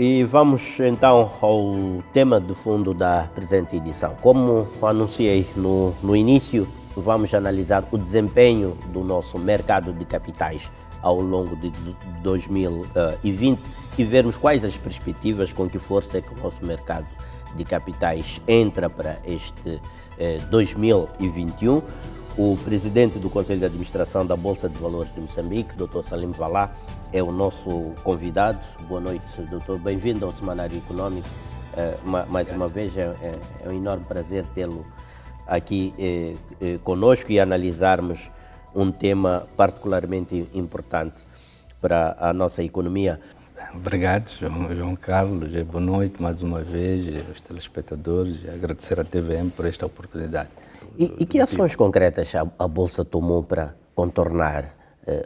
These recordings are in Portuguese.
E vamos então ao tema de fundo da presente edição. Como anunciei no início, vamos analisar o desempenho do nosso mercado de capitais ao longo de 2020 e vermos quais as perspectivas, com que força é que o nosso mercado de capitais entra para este 2021. O presidente do Conselho de Administração da Bolsa de Valores de Moçambique, Dr. Salim Valá, é o nosso convidado. Boa noite, doutor. Bem-vindo ao Semanário Econômico. Mais uma vez, é um enorme prazer tê-lo aqui conosco e analisarmos um tema particularmente importante para a nossa economia. Obrigado, João Carlos. Boa noite mais uma vez aos telespectadores e agradecer à TVM por esta oportunidade. E que ações concretas a Bolsa tomou para contornar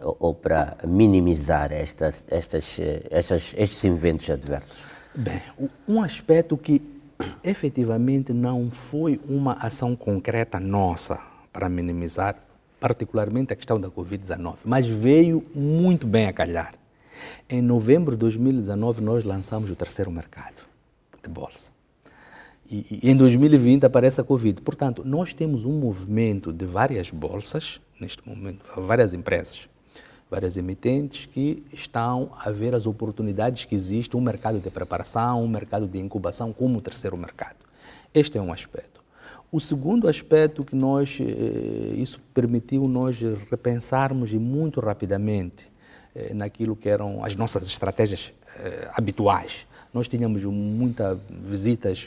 ou para minimizar estes eventos adversos? Bem, um aspecto que efetivamente não foi uma ação concreta nossa para minimizar, particularmente a questão da Covid-19, mas veio muito bem a calhar. Em novembro de 2019 nós lançamos o terceiro mercado de bolsa. E em 2020 aparece a Covid. Portanto, nós temos um movimento de várias bolsas, neste momento, várias empresas, várias emitentes que estão a ver as oportunidades que existe, um mercado de preparação, um mercado de incubação como o terceiro mercado. Este é um aspecto. O segundo aspecto que isso permitiu nós repensarmos e muito rapidamente naquilo que eram as nossas estratégias habituais. Nós tínhamos muitas visitas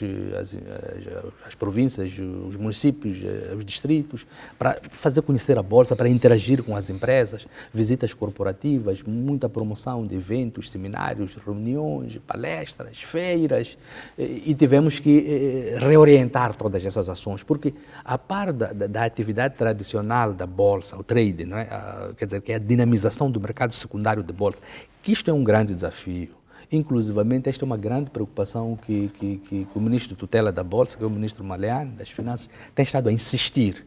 às províncias, os municípios, os distritos, para fazer conhecer a Bolsa, para interagir com as empresas, visitas corporativas, muita promoção de eventos, seminários, reuniões, palestras, feiras, e tivemos que reorientar todas essas ações, porque a par da atividade tradicional da Bolsa, o trading, não é? Quer dizer, que é a dinamização do mercado secundário de Bolsa, que isto é um grande desafio. Inclusivamente, esta é uma grande preocupação que o ministro tutela da Bolsa, que é o ministro Maleane, das Finanças, tem estado a insistir,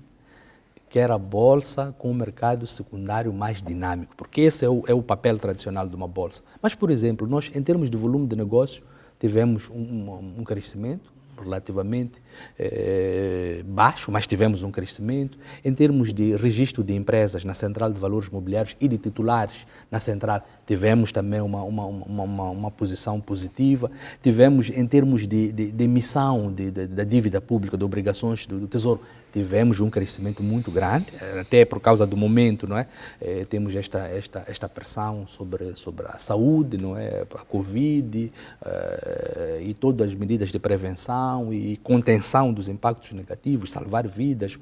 que era a Bolsa com o mercado secundário mais dinâmico, porque esse é o papel tradicional de uma Bolsa. Mas, por exemplo, nós, em termos de volume de negócio, tivemos um crescimento relativamente baixo, mas tivemos um crescimento. Em termos de registro de empresas na Central de Valores Mobiliários e de titulares na Central, tivemos também uma posição positiva. Tivemos, em termos de emissão da dívida pública, de obrigações do Tesouro, tivemos um crescimento muito grande, até por causa do momento, não é? Temos esta pressão sobre a saúde, não é? A Covid e todas as medidas de prevenção e contenção dos impactos negativos, salvar vidas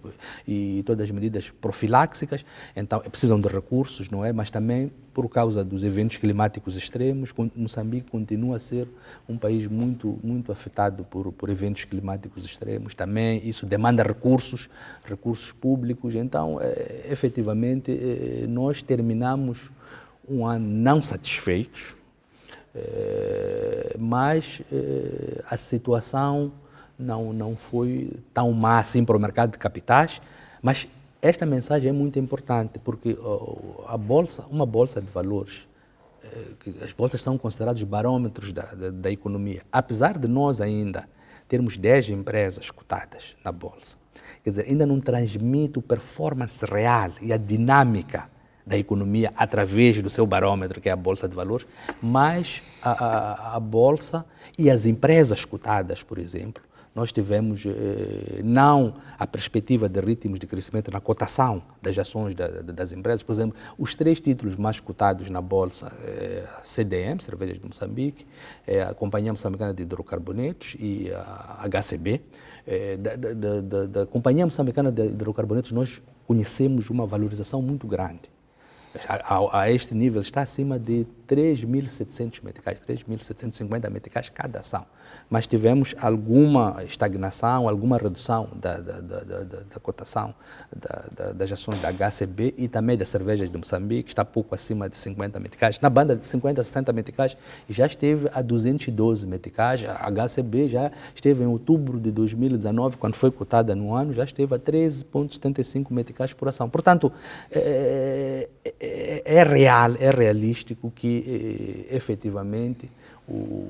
e todas as medidas profiláxicas. Então, precisam de recursos, não é? Mas também por causa dos eventos climáticos extremos, Moçambique continua a ser um país muito afetado por eventos climáticos extremos. Também isso demanda recursos públicos. Então, efetivamente, nós terminamos um ano não satisfeitos, mas a situação não foi tão má assim para o mercado de capitais, mas esta mensagem é muito importante, porque uma bolsa de valores, as bolsas são consideradas barômetros da economia. Apesar de nós ainda termos 10 empresas cotadas na bolsa, quer dizer, ainda não transmite o performance real e a dinâmica da economia através do seu barômetro, que é a Bolsa de Valores, mas a bolsa e as empresas cotadas, por exemplo, nós tivemos não a perspectiva de ritmos de crescimento na cotação das ações das empresas. Por exemplo, os 3 títulos mais cotados na Bolsa, a CDM, Cervejas de Moçambique, a Companhia Moçambicana de Hidrocarbonetos e a HCB. Da Companhia Moçambicana de Hidrocarbonetos nós conhecemos uma valorização muito grande. A este nível está acima de 3.700 meticais, 3.750 meticais cada ação. Mas tivemos alguma estagnação, alguma redução da cotação das ações da HCB e também das cervejas de Moçambique, que está pouco acima de 50 meticais. Na banda de 50 a 60 meticais já esteve a 212 meticais. A HCB já esteve em outubro de 2019, quando foi cotada no ano, já esteve a 13,75 meticais por ação. Portanto, é realístico que efetivamente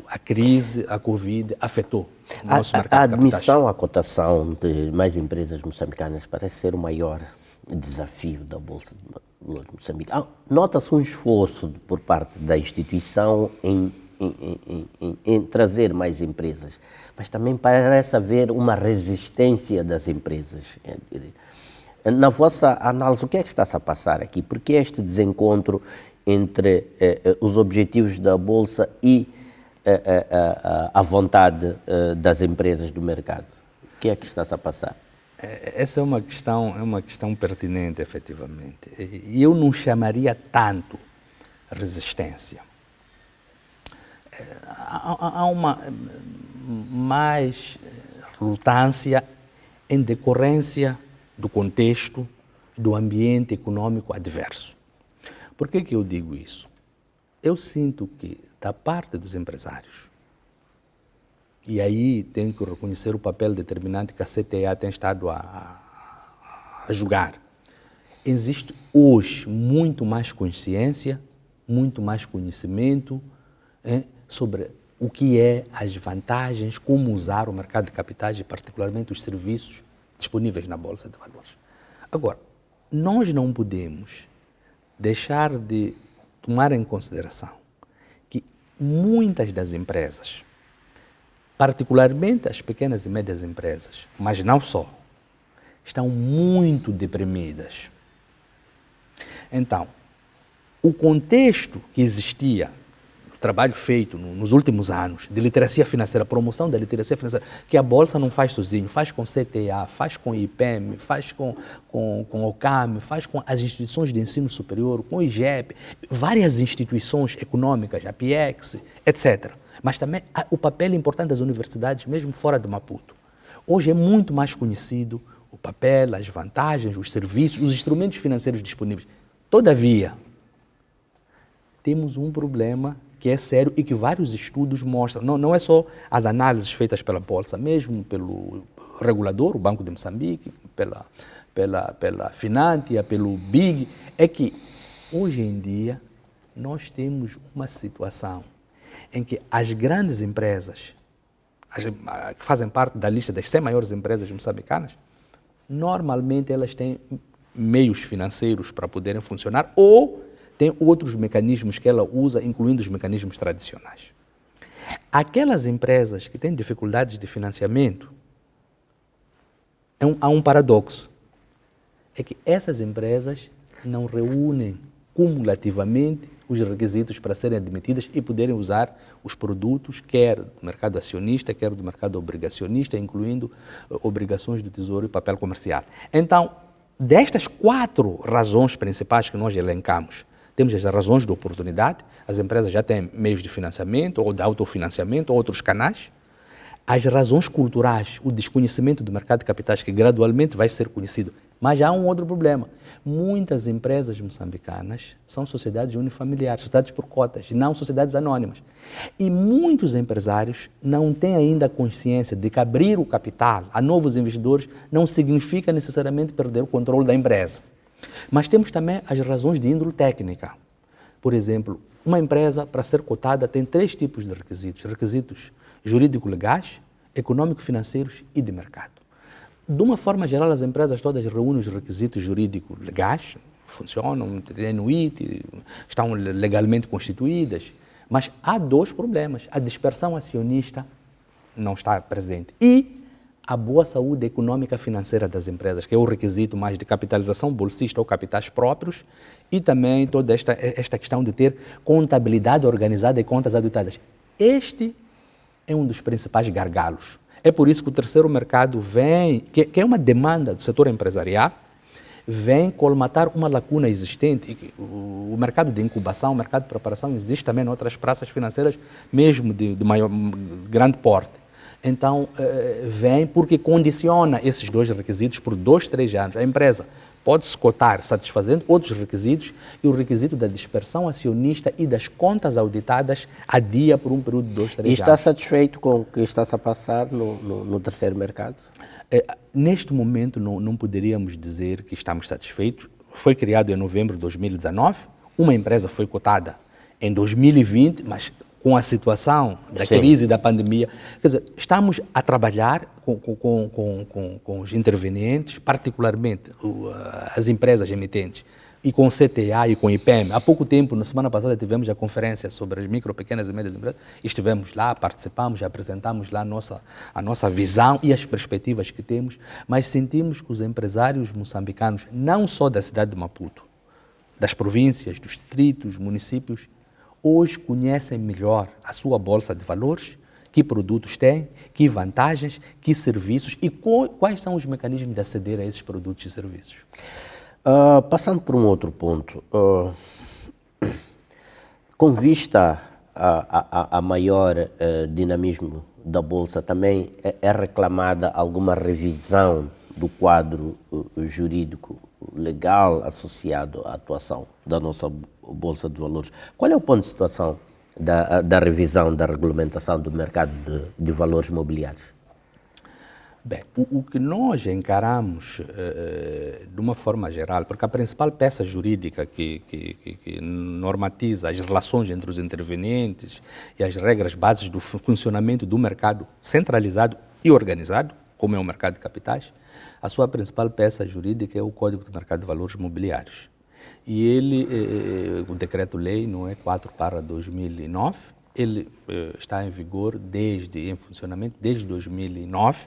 a crise, a Covid, afetou o nosso A mercado de capitais. admissão à cotação de mais empresas moçambicanas parece ser o maior desafio da Bolsa de Moçambique. Nota-se um esforço por parte da instituição em trazer mais empresas, mas também parece haver uma resistência das empresas. Na vossa análise, o que é que está-se a passar aqui? Por que este desencontro entre os objetivos da Bolsa e a vontade das empresas do mercado? O que é que está-se a passar? Essa é uma questão pertinente, efetivamente. E eu não chamaria tanto resistência. Há uma mais relutância em decorrência do contexto, do ambiente econômico adverso. Por que eu digo isso? Eu sinto que, da parte dos empresários, e aí tenho que reconhecer o papel determinante que a CTA tem estado a jogar, existe hoje muito mais consciência, muito mais conhecimento sobre o que é as vantagens, como usar o mercado de capitais e particularmente os serviços disponíveis na Bolsa de Valores. Agora, nós não podemos deixar de tomar em consideração que muitas das empresas, particularmente as pequenas e médias empresas, mas não só, estão muito deprimidas. Então, o contexto que existia, o trabalho feito nos últimos anos de literacia financeira, promoção da literacia financeira, que a Bolsa não faz sozinho, faz com CTA, faz com IPEM, faz com OCAM, faz com as instituições de ensino superior, com o IGEP, várias instituições econômicas, a PIEX, etc. Mas também o papel importante das universidades, mesmo fora de Maputo. Hoje é muito mais conhecido o papel, as vantagens, os serviços, os instrumentos financeiros disponíveis. Todavia, temos um problema que é sério e que vários estudos mostram. Não é só as análises feitas pela Bolsa, mesmo pelo regulador, o Banco de Moçambique, pela Finantia, pelo BIG, é que hoje em dia nós temos uma situação em que as grandes empresas, que fazem parte da lista das 100 maiores empresas moçambicanas, normalmente elas têm meios financeiros para poderem funcionar ou tem outros mecanismos que ela usa, incluindo os mecanismos tradicionais. Aquelas empresas que têm dificuldades de financiamento, há um paradoxo. É que essas empresas não reúnem cumulativamente os requisitos para serem admitidas e poderem usar os produtos, quer do mercado acionista, quer do mercado obrigacionista, incluindo obrigações do Tesouro e papel comercial. Então, destas 4 razões principais que nós elencamos, temos as razões de oportunidade, as empresas já têm meios de financiamento ou de autofinanciamento ou outros canais. As razões culturais, o desconhecimento do mercado de capitais, que gradualmente vai ser conhecido. Mas há um outro problema. Muitas empresas moçambicanas são sociedades unifamiliares, sociedades por cotas, não sociedades anônimas. E muitos empresários não têm ainda consciência de que abrir o capital a novos investidores não significa necessariamente perder o controle da empresa. Mas temos também as razões de índole técnica. Por exemplo, uma empresa, para ser cotada, tem 3 tipos de requisitos. Requisitos jurídico-legais, econômico-financeiros e de mercado. De uma forma geral, as empresas todas reúnem os requisitos jurídico-legais, funcionam, têm NUIT, estão legalmente constituídas, mas há 2 problemas. A dispersão acionista não está presente e a boa saúde econômica financeira das empresas, que é o requisito mais de capitalização bolsista ou capitais próprios, e também toda esta questão de ter contabilidade organizada e contas auditadas. Este é um dos principais gargalos. É por isso que o terceiro mercado vem, que é uma demanda do setor empresarial, vem colmatar uma lacuna existente. O mercado de incubação, o mercado de preparação existe também em outras praças financeiras, mesmo de grande porte. Então, vem porque condiciona esses 2 requisitos por 2, 3 anos. A empresa pode se cotar satisfazendo outros requisitos e o requisito da dispersão acionista e das contas auditadas adia por um período de 2, 3 anos. E está satisfeito com o que está-se a passar no terceiro mercado? Neste momento, não poderíamos dizer que estamos satisfeitos. Foi criado em novembro de 2019, uma empresa foi cotada em 2020, mas com a situação da Sim. crise da pandemia. Quer dizer, estamos a trabalhar com os intervenientes, particularmente as empresas emitentes, e com o CTA e com o IPEM. Há pouco tempo, na semana passada, tivemos a conferência sobre as micro, pequenas e médias empresas. Estivemos lá, participamos, apresentamos lá a nossa visão e as perspectivas que temos, mas sentimos que os empresários moçambicanos, não só da cidade de Maputo, das províncias, dos distritos, municípios, hoje conhecem melhor a sua bolsa de valores, que produtos tem, que vantagens, que serviços e quais são os mecanismos de aceder a esses produtos e serviços. Passando por um outro ponto, com vista a maior dinamismo da Bolsa, também é reclamada alguma revisão do quadro jurídico legal associado à atuação da nossa Bolsa de Valores. Qual é o ponto de situação da revisão da regulamentação do mercado de valores mobiliários? Bem, o que nós encaramos de uma forma geral, porque a principal peça jurídica que normatiza as relações entre os intervenientes e as regras bases do funcionamento do mercado centralizado e organizado, como é o mercado de capitais, a sua principal peça jurídica é o Código do Mercado de Valores Mobiliários. E ele, o decreto-lei, não é 4/2009, ele está em vigor em funcionamento desde 2009.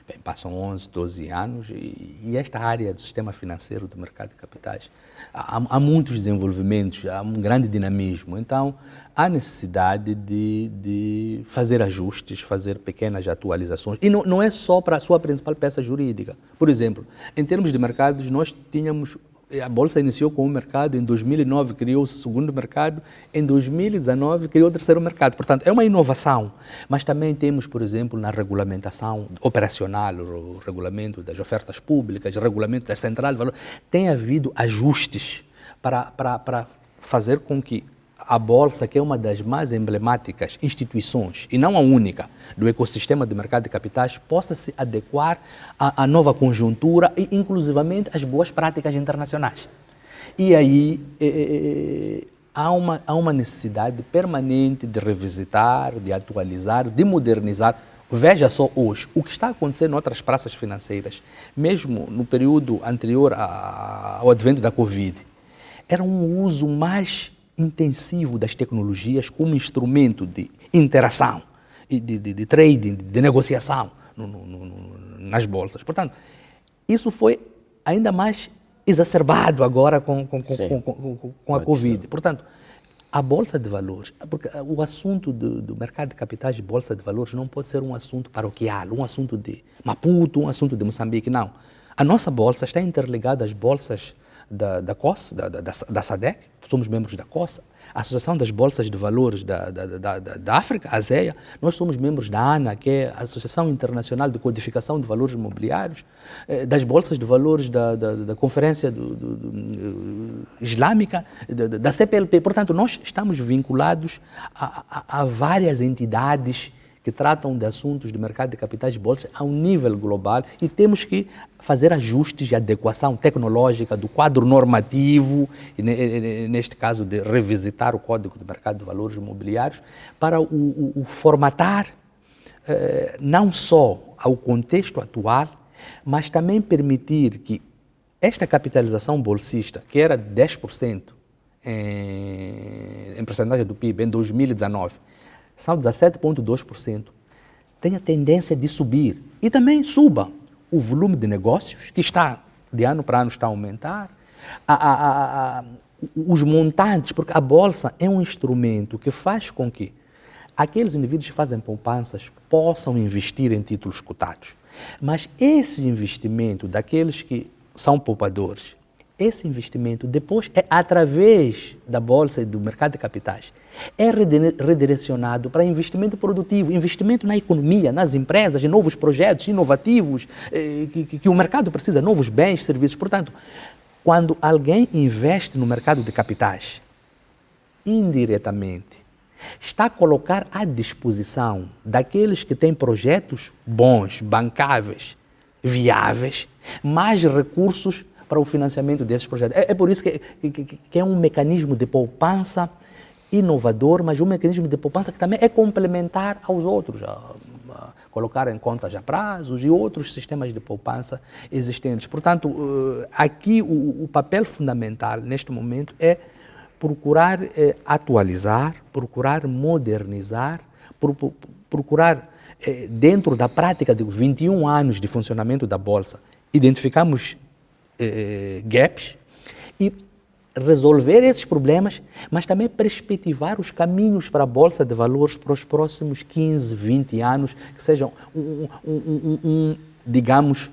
Bem, passam 11, 12 anos e esta área do sistema financeiro do mercado de capitais, há muitos desenvolvimentos, há um grande dinamismo. Então, há necessidade de fazer ajustes, fazer pequenas atualizações. E não é só para a sua principal peça jurídica. Por exemplo, em termos de mercados, nós tínhamos... A Bolsa iniciou com um mercado, em 2009 criou o segundo mercado, em 2019 criou o terceiro mercado. Portanto, é uma inovação. Mas também temos, por exemplo, na regulamentação operacional, o regulamento das ofertas públicas, o regulamento da central de valor, tem havido ajustes para fazer com que a Bolsa, que é uma das mais emblemáticas instituições, e não a única, do ecossistema de mercado de capitais, possa se adequar à nova conjuntura e, inclusivamente, às boas práticas internacionais. E aí há uma necessidade permanente de revisitar, de atualizar, de modernizar. Veja só hoje, o que está acontecendo em outras praças financeiras, mesmo no período anterior ao advento da Covid, era um uso mais intensivo das tecnologias como instrumento de interação, de trading, de negociação nas bolsas. Portanto, isso foi ainda mais exacerbado agora com a Covid. Portanto, a Bolsa de Valores, porque o assunto do mercado de capitais de Bolsa de Valores não pode ser um assunto paroquial, um assunto de Maputo, um assunto de Moçambique, não. A nossa Bolsa está interligada às bolsas da COS, da SADC, somos membros da COS, a Associação das Bolsas de Valores da África, a ASEA, nós somos membros da ANA, que é a Associação Internacional de Codificação de Valores Imobiliários, das Bolsas de Valores da Conferência Islâmica, da CPLP. Portanto, nós estamos vinculados a várias entidades que tratam de assuntos do mercado de capitais de bolsa a um nível global e temos que fazer ajustes de adequação tecnológica do quadro normativo, e neste caso de revisitar o Código do Mercado de Valores Imobiliários, para o formatar não só ao contexto atual, mas também permitir que esta capitalização bolsista, que era 10% em percentagem do PIB em 2019, são 17,2%, tem a tendência de subir e também suba o volume de negócios, que está, de ano para ano, está a aumentar, os montantes, porque a Bolsa é um instrumento que faz com que aqueles indivíduos que fazem poupanças possam investir em títulos cotados. Mas esse investimento daqueles que são poupadores, esse investimento depois é através da Bolsa e do mercado de capitais, é redirecionado para investimento produtivo, investimento na economia, nas empresas, em novos projetos inovativos, que o mercado precisa, novos bens, serviços. Portanto, quando alguém investe no mercado de capitais, indiretamente, está a colocar à disposição daqueles que têm projetos bons, bancáveis, viáveis, mais recursos para o financiamento desses projetos. É por isso que é um mecanismo de poupança inovador, mas um mecanismo de poupança que também é complementar aos outros, colocar em contas a prazos e outros sistemas de poupança existentes. Portanto, aqui o papel fundamental neste momento é procurar atualizar, procurar modernizar, procurar, dentro da prática de 21 anos de funcionamento da Bolsa, identificamos gaps e resolver esses problemas, mas também perspectivar os caminhos para a Bolsa de Valores para os próximos 15, 20 anos, que sejam digamos,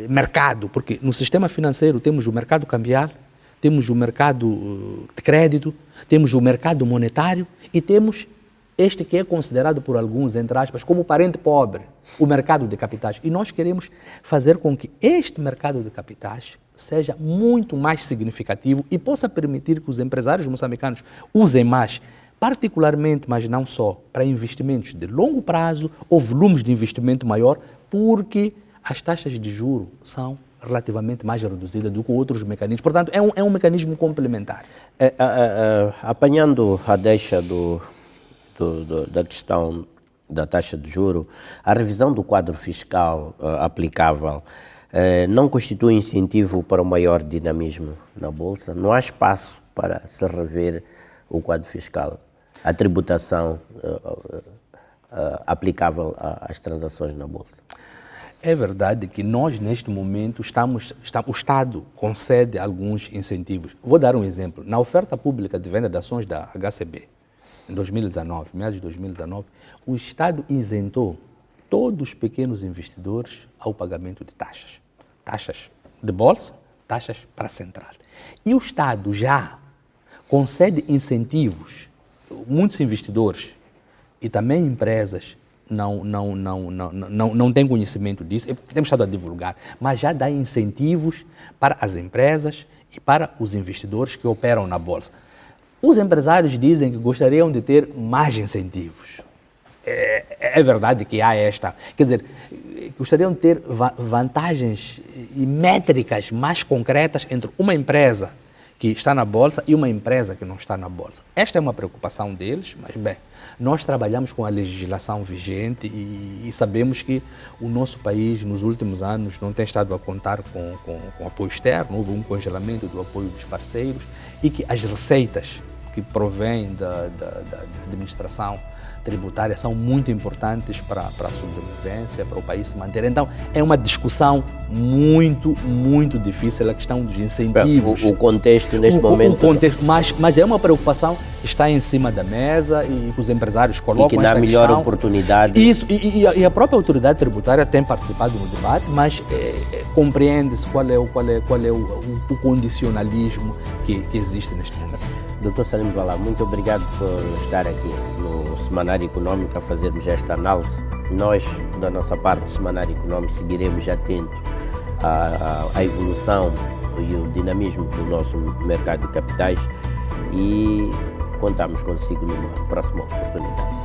mercado, porque no sistema financeiro temos o mercado cambial, temos o mercado de crédito, temos o mercado monetário e temos este que é considerado por alguns, entre aspas, como o parente pobre, o mercado de capitais. E nós queremos fazer com que este mercado de capitais seja muito mais significativo e possa permitir que os empresários moçambicanos usem mais, particularmente, mas não só, para investimentos de longo prazo ou volumes de investimento maior, porque as taxas de juros são relativamente mais reduzidas do que outros mecanismos. Portanto, é um mecanismo complementar. Apanhando a deixa da questão da taxa de juro, a revisão do quadro fiscal aplicável não constitui incentivo para o maior dinamismo na Bolsa? Não há espaço para se rever o quadro fiscal, a tributação aplicável às transações na Bolsa? É verdade que nós, neste momento, o Estado concede alguns incentivos. Vou dar um exemplo. Na oferta pública de venda de ações da HCB, em 2019, meados de 2019, o Estado isentou todos os pequenos investidores ao pagamento de taxas. Taxas de bolsa, taxas para a central. E o Estado já concede incentivos. Muitos investidores e também empresas não têm conhecimento disso, temos estado a divulgar, mas já dá incentivos para as empresas e para os investidores que operam na Bolsa. Os empresários dizem que gostariam de ter mais incentivos. É verdade que há quer dizer, gostariam de ter vantagens e métricas mais concretas entre uma empresa que está na Bolsa e uma empresa que não está na Bolsa. Esta é uma preocupação deles, mas bem, nós trabalhamos com a legislação vigente e sabemos que o nosso país, nos últimos anos, não tem estado a contar com apoio externo, houve um congelamento do apoio dos parceiros e que as receitas que provêm da administração tributária são muito importantes para a sobrevivência, para o país se manter. Então, é uma discussão muito, muito difícil a questão dos incentivos. O contexto neste momento... Mas é uma preocupação que está em cima da mesa e que os empresários colocam esta questão. E que dá melhor oportunidade. Isso, e a própria autoridade tributária tem participado no debate, mas compreende-se qual é o condicionalismo que existe neste momento. Dr. Salim Valá, muito obrigado por estar aqui no Semanário Econômico a fazermos esta análise. Nós, da nossa parte do Semanário Econômico, seguiremos atentos à evolução e o dinamismo do nosso mercado de capitais e contamos consigo numa próxima oportunidade.